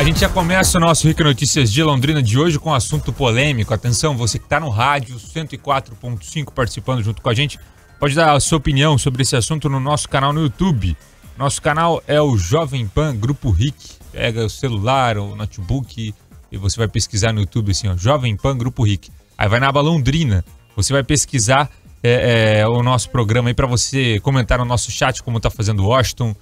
A gente já começa o nosso Rica Notícias de Londrina de hoje com um assunto polêmico. Atenção, você que está no rádio 104.5 participando junto com a gente, pode dar a sua opinião sobre esse assunto no nosso canal no YouTube. Nosso canal é o Jovem Pan Grupo RIC. Pega o celular, o notebook e você vai pesquisar no YouTube assim, ó, Jovem Pan Grupo RIC. Aí vai na aba Londrina, você vai pesquisar o nosso programa aí para você comentar no nosso chat, como tá fazendo o Washington.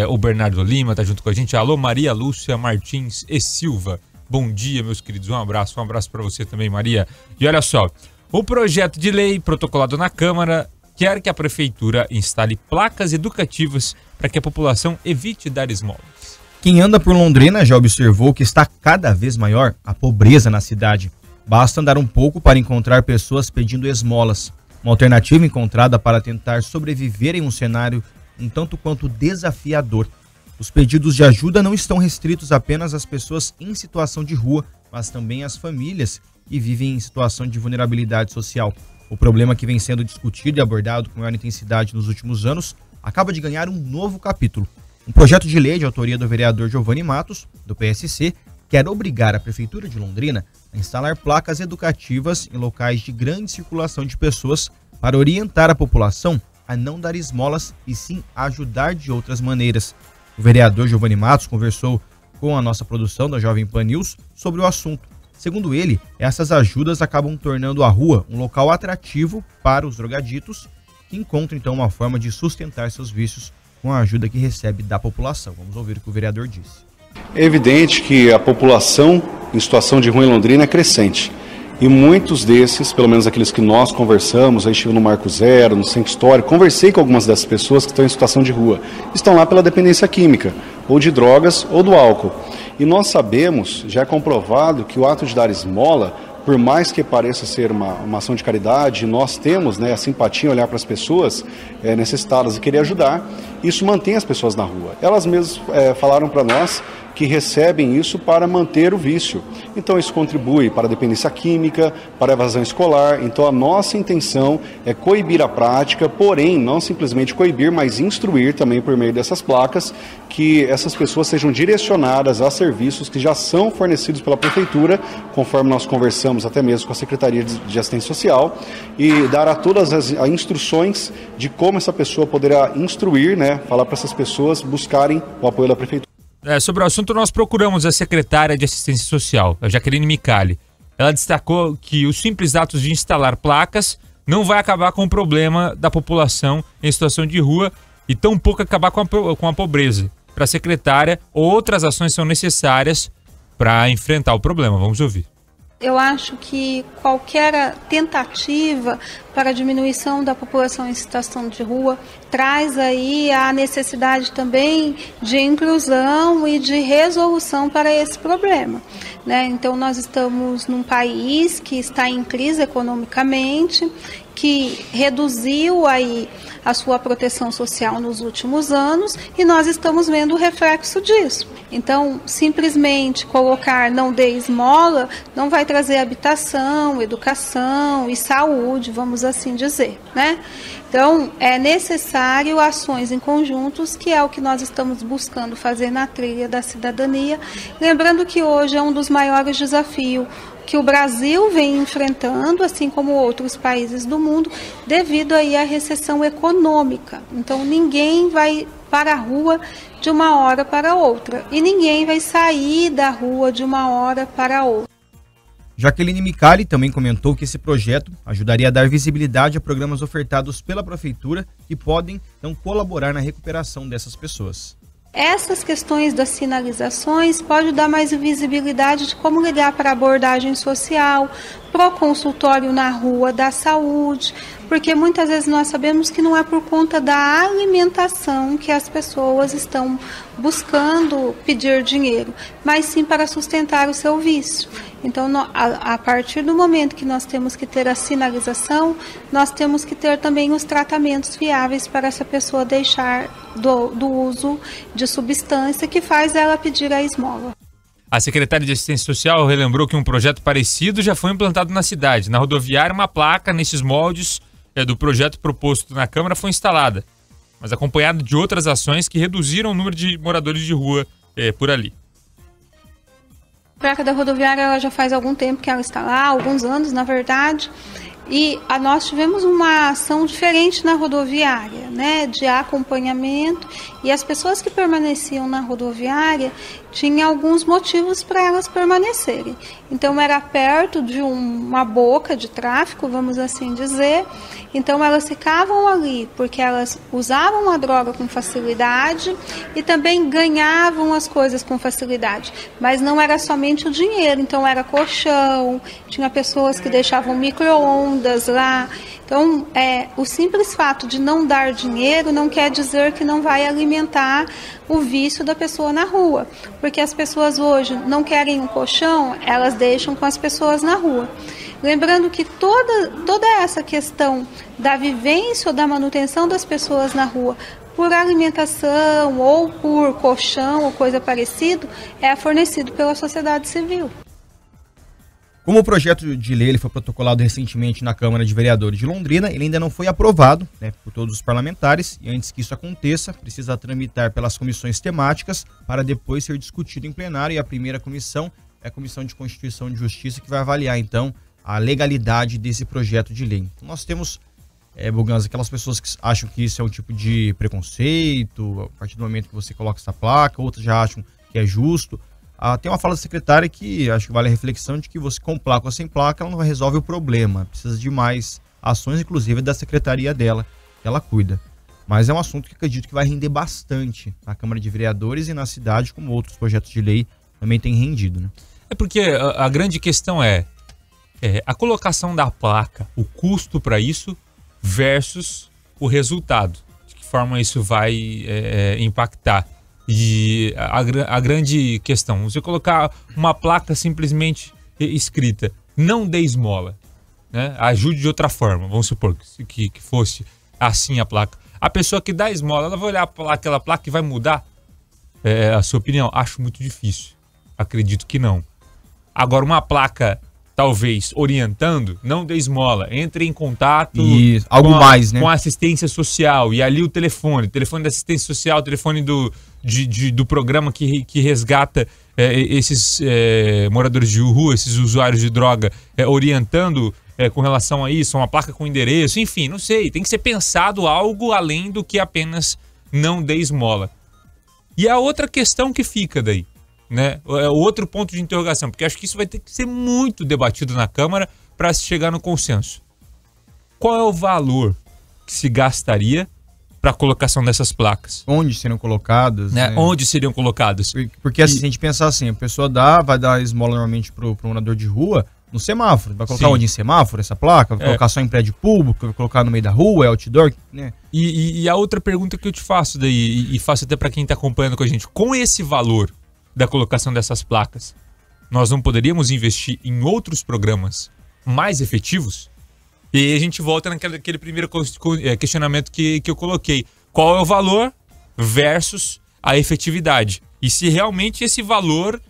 O Bernardo Lima tá junto com a gente. Alô, Maria Lúcia Martins e Silva. Bom dia, meus queridos. Um abraço para você também, Maria. E olha só, o projeto de lei protocolado na Câmara quer que a Prefeitura instale placas educativas para que a população evite dar esmolas. Quem anda por Londrina já observou que está cada vez maior a pobreza na cidade. Basta andar um pouco para encontrar pessoas pedindo esmolas. Uma alternativa encontrada para tentar sobreviver em um cenário um tanto quanto desafiador. Os pedidos de ajuda não estão restritos apenas às pessoas em situação de rua, mas também às famílias que vivem em situação de vulnerabilidade social. O problema que vem sendo discutido e abordado com maior intensidade nos últimos anos acaba de ganhar um novo capítulo. Um projeto de lei de autoria do vereador Giovanni Matos, do PSC, quer obrigar a Prefeitura de Londrina a instalar placas educativas em locais de grande circulação de pessoas para orientar a população a não dar esmolas e sim ajudar de outras maneiras. O vereador Giovanni Matos conversou com a nossa produção da Jovem Pan News sobre o assunto. Segundo ele, essas ajudas acabam tornando a rua um local atrativo para os drogaditos, que encontram então uma forma de sustentar seus vícios com a ajuda que recebe da população. Vamos ouvir o que o vereador disse. É evidente que a população em situação de rua em Londrina é crescente. E muitos desses, pelo menos aqueles que nós conversamos, aí estive no Marco Zero, no Centro Histórico, conversei com algumas dessas pessoas que estão em situação de rua. Estão lá pela dependência química, ou de drogas, ou do álcool. E nós sabemos, já é comprovado, que o ato de dar esmola, por mais que pareça ser uma ação de caridade, nós temos a simpatia em olhar para as pessoas necessitadas e querer ajudar, isso mantém as pessoas na rua. Elas mesmas falaram para nós que recebem isso para manter o vício. Então isso contribui para a dependência química, para a evasão escolar. Então a nossa intenção é coibir a prática, porém não simplesmente coibir, mas instruir também por meio dessas placas que essas pessoas sejam direcionadas a serviços que já são fornecidos pela Prefeitura, conforme nós conversamos até mesmo com a Secretaria de Assistência Social, e dar a todas as instruções de como essa pessoa poderá instruir, falar para essas pessoas buscarem o apoio da Prefeitura. Sobre o assunto, nós procuramos a secretária de Assistência Social, a Jaqueline Micali. Ela destacou que os simples atos de instalar placas não vai acabar com o problema da população em situação de rua e tampouco acabar com a pobreza. Para a secretária, outras ações são necessárias para enfrentar o problema. Vamos ouvir. Eu acho que qualquer tentativa para a diminuição da população em situação de rua traz aí a necessidade também de inclusão e de resolução para esse problema, Então nós estamos num país que está em crise economicamente, que reduziu aí a sua proteção social nos últimos anos e nós estamos vendo o reflexo disso. Então, simplesmente colocar não dê esmola não vai trazer habitação, educação e saúde, vamos assim dizer, Então, é necessário ações em conjuntos, que é o que nós estamos buscando fazer na trilha da cidadania. Lembrando que hoje é um dos maiores desafios que o Brasil vem enfrentando, assim como outros países do mundo, devido aí à recessão econômica. Então, ninguém vai para a rua de uma hora para outra e ninguém vai sair da rua de uma hora para outra. Jaqueline Micali também comentou que esse projeto ajudaria a dar visibilidade a programas ofertados pela Prefeitura que podem então colaborar na recuperação dessas pessoas. Essas questões das sinalizações podem dar mais visibilidade de como ligar para a abordagem social, para o consultório na rua da saúde, porque muitas vezes nós sabemos que não é por conta da alimentação que as pessoas estão buscando pedir dinheiro, mas sim para sustentar o seu vício. Então, a partir do momento que nós temos que ter a sinalização, nós temos que ter também os tratamentos viáveis para essa pessoa deixar do uso de substância que faz ela pedir a esmola. A secretária de Assistência Social relembrou que um projeto parecido já foi implantado na cidade. Na rodoviária, uma placa nesses moldes do projeto proposto na Câmara foi instalada, mas acompanhado de outras ações que reduziram o número de moradores de rua por ali. A placa da rodoviária ela já faz algum tempo que ela está lá, alguns anos na verdade, e nós tivemos uma ação diferente na rodoviária, né, de acompanhamento, e as pessoas que permaneciam na rodoviária tinham alguns motivos para elas permanecerem. Então era perto de uma boca de tráfico, vamos assim dizer, então elas ficavam ali porque elas usavam a droga com facilidade e também ganhavam as coisas com facilidade, mas não era somente o dinheiro, então era colchão, tinha pessoas que deixavam micro-ondas lá. Então, o simples fato de não dar dinheiro não quer dizer que não vai alimentar o vício da pessoa na rua, porque as pessoas hoje não querem um colchão, elas deixam com as pessoas na rua. Lembrando que toda essa questão da vivência ou da manutenção das pessoas na rua por alimentação ou por colchão ou coisa parecida é fornecido pela sociedade civil. Como o projeto de lei ele foi protocolado recentemente na Câmara de Vereadores de Londrina, ele ainda não foi aprovado, né, por todos os parlamentares, e antes que isso aconteça, precisa tramitar pelas comissões temáticas para depois ser discutido em plenário, e a primeira comissão é a Comissão de Constituição e Justiça, que vai avaliar, então, a legalidade desse projeto de lei. Então, nós temos, Boganza, aquelas pessoas que acham que isso é um tipo de preconceito, a partir do momento que você coloca essa placa, outras já acham que é justo. Tem uma fala da secretária que acho que vale a reflexão de que você com placa ou sem placa ela não resolve o problema, precisa de mais ações, inclusive da secretaria dela, que ela cuida. Mas é um assunto que acredito que vai render bastante na Câmara de Vereadores e na cidade, como outros projetos de lei também têm rendido, né? É porque a grande questão é a colocação da placa, o custo para isso versus o resultado, de que forma isso vai impactar. E a grande questão, você colocar uma placa simplesmente escrita, não dê esmola, né? Ajude de outra forma, vamos supor que fosse assim a placa. A pessoa que dá esmola, ela vai olhar para aquela placa e vai mudar a sua opinião? Acho muito difícil, acredito que não. Agora, uma placa talvez orientando, não dê esmola, entre em contato com a assistência social, e ali o telefone da assistência social, o telefone do programa que resgata esses moradores de rua, esses usuários de droga, orientando com relação a isso, uma placa com endereço, enfim, não sei, tem que ser pensado algo além do que apenas não dê esmola. E a outra questão que fica daí, né? É outro ponto de interrogação, porque acho que isso vai ter que ser muito debatido na Câmara para se chegar no consenso. Qual é o valor que se gastaria para a colocação dessas placas? Onde seriam colocadas? Né? Onde seriam colocadas? Porque assim, se a gente pensar assim, a pessoa vai dar esmola normalmente pro morador de rua no semáforo. Vai colocar onde em semáforo essa placa? Vai colocar só em prédio público? Vai colocar no meio da rua? É outdoor? Né? E a outra pergunta que eu te faço daí, e faço até para quem está acompanhando com a gente, com esse valor da colocação dessas placas, nós não poderíamos investir em outros programas mais efetivos? E aí a gente volta naquele primeiro questionamento que eu coloquei. Qual é o valor versus a efetividade? E se realmente esse valor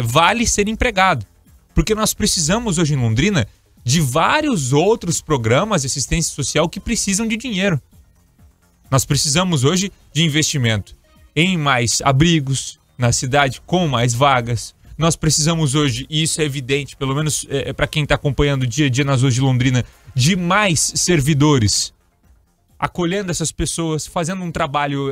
vale ser empregado? Porque nós precisamos hoje em Londrina de vários outros programas de assistência social que precisam de dinheiro. Nós precisamos hoje de investimento em mais abrigos na cidade, com mais vagas. Nós precisamos hoje, e isso é evidente, pelo menos para quem está acompanhando o dia a dia nas ruas de Londrina, de mais servidores acolhendo essas pessoas, fazendo um trabalho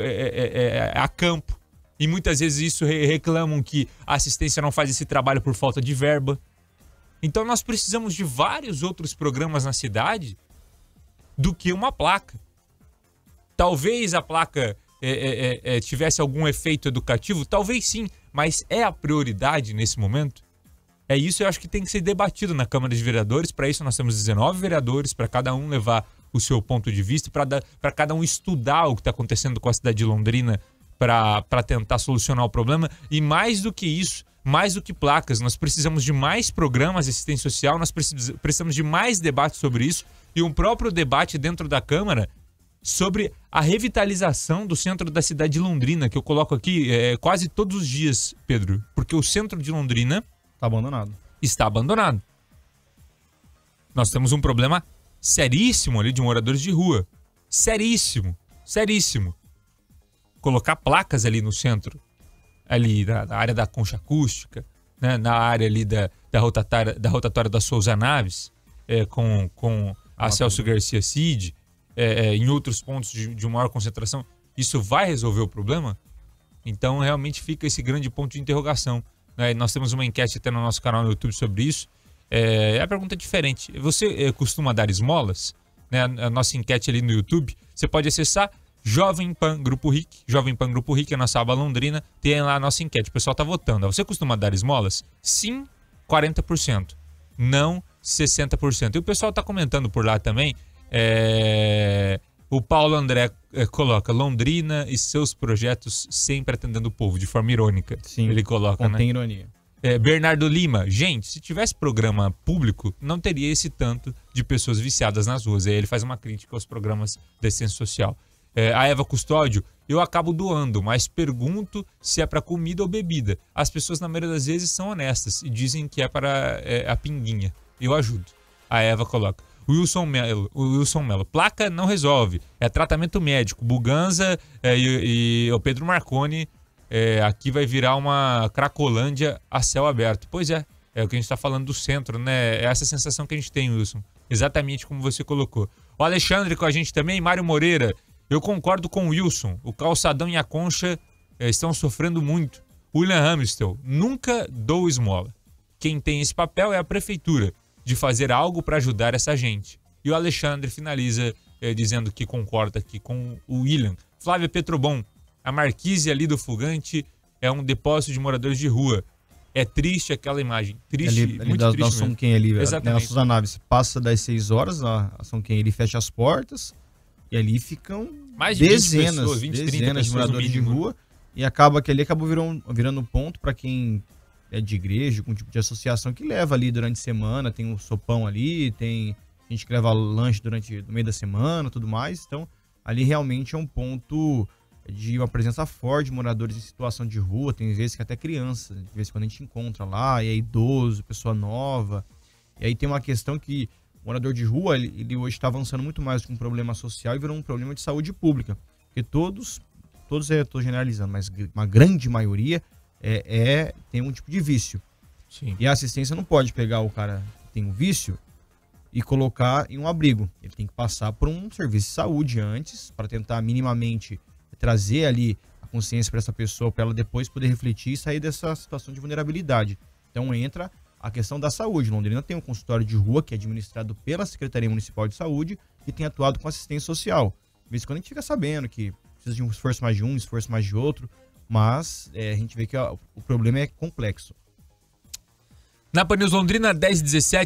a campo. E muitas vezes isso reclamam que a assistência não faz esse trabalho por falta de verba. Então nós precisamos de vários outros programas na cidade do que uma placa. Talvez a placa tivesse algum efeito educativo, talvez sim, mas é a prioridade nesse momento? É isso, eu acho que tem que ser debatido na Câmara de Vereadores. Para isso nós temos 19 vereadores, para cada um levar o seu ponto de vista, para cada um estudar o que está acontecendo com a cidade de Londrina para tentar solucionar o problema. E mais do que isso, mais do que placas, nós precisamos de mais programas de assistência social, nós precisamos de mais debate sobre isso, e um próprio debate dentro da Câmara sobre a revitalização do centro da cidade de Londrina, que eu coloco aqui quase todos os dias, Pedro, porque o centro de Londrina está abandonado. Nós temos um problema seríssimo ali de moradores de rua. Seríssimo. Colocar placas ali no centro, ali na área da concha acústica, né, na área ali da rotatória da Souza Naves, com a Celso Garcia Cid, em outros pontos de maior concentração, isso vai resolver o problema? Então, realmente fica esse grande ponto de interrogação. Né? Nós temos uma enquete até no nosso canal no YouTube sobre isso. A pergunta é diferente. Você costuma dar esmolas? Né? A nossa enquete ali no YouTube, você pode acessar Jovem Pan Grupo RIC, Jovem Pan Grupo RIC, a nossa aba Londrina, tem lá a nossa enquete. O pessoal está votando. Você costuma dar esmolas? Sim, 40%. Não, 60%. E o pessoal está comentando por lá também. O Paulo André coloca Londrina e seus projetos sempre atendendo o povo, de forma irônica. Sim, ele coloca, contém ironia. Bernardo Lima, gente, se tivesse programa público, não teria esse tanto de pessoas viciadas nas ruas. Aí ele faz uma crítica aos programas de assistência social. A Eva Custódio, eu acabo doando, mas pergunto se é para comida ou bebida. As pessoas, na maioria das vezes, são honestas e dizem que é para a pinguinha. Eu ajudo. A Eva coloca. O Wilson Melo. Placa não resolve. É tratamento médico. Buganza e o Pedro Marconi. Aqui vai virar uma Cracolândia a céu aberto. Pois é. É o que a gente está falando do centro, né? É essa sensação que a gente tem, Wilson. Exatamente como você colocou. O Alexandre com a gente também. Mário Moreira. Eu concordo com o Wilson. O Calçadão e a Concha estão sofrendo muito. William Hamstel. Nunca dou esmola. Quem tem esse papel é a prefeitura, de fazer algo para ajudar essa gente. E o Alexandre finaliza dizendo que concorda aqui com o William. Flávia Petrobon, a marquise ali do Fugante é um depósito de moradores de rua. É triste aquela imagem. Triste, ali muito da, triste da São Quem ali, exatamente. Na Souza Naves, passa das 6 horas, a São Quem ele fecha as portas e ali ficam mais de dezenas 20 de moradores de rua e acaba que ali acabou virando um ponto para quem é de igreja, com tipo de associação que leva ali durante a semana, tem um sopão ali, tem gente que leva lanche no meio da semana, tudo mais. Então, ali realmente é um ponto de uma presença forte de moradores em situação de rua, tem vezes que até criança, de vez em quando a gente encontra lá, e é idoso, pessoa nova. E aí tem uma questão que o morador de rua, ele hoje está avançando muito mais com um problema social e virou um problema de saúde pública. Porque todos eu estou generalizando, mas uma grande maioria tem um tipo de vício. Sim. E a assistência não pode pegar o cara que tem um vício e colocar em um abrigo. Ele tem que passar por um serviço de saúde antes, para tentar minimamente trazer ali a consciência para essa pessoa, para ela depois poder refletir e sair dessa situação de vulnerabilidade. Então entra a questão da saúde. Londrina tem um consultório de rua que é administrado pela Secretaria Municipal de Saúde e tem atuado com assistência social. De vez em quando a gente fica sabendo que precisa de um esforço mais de um, esforço mais de outro, mas a gente vê que o problema é complexo. Na Pan News Londrina, 10h17.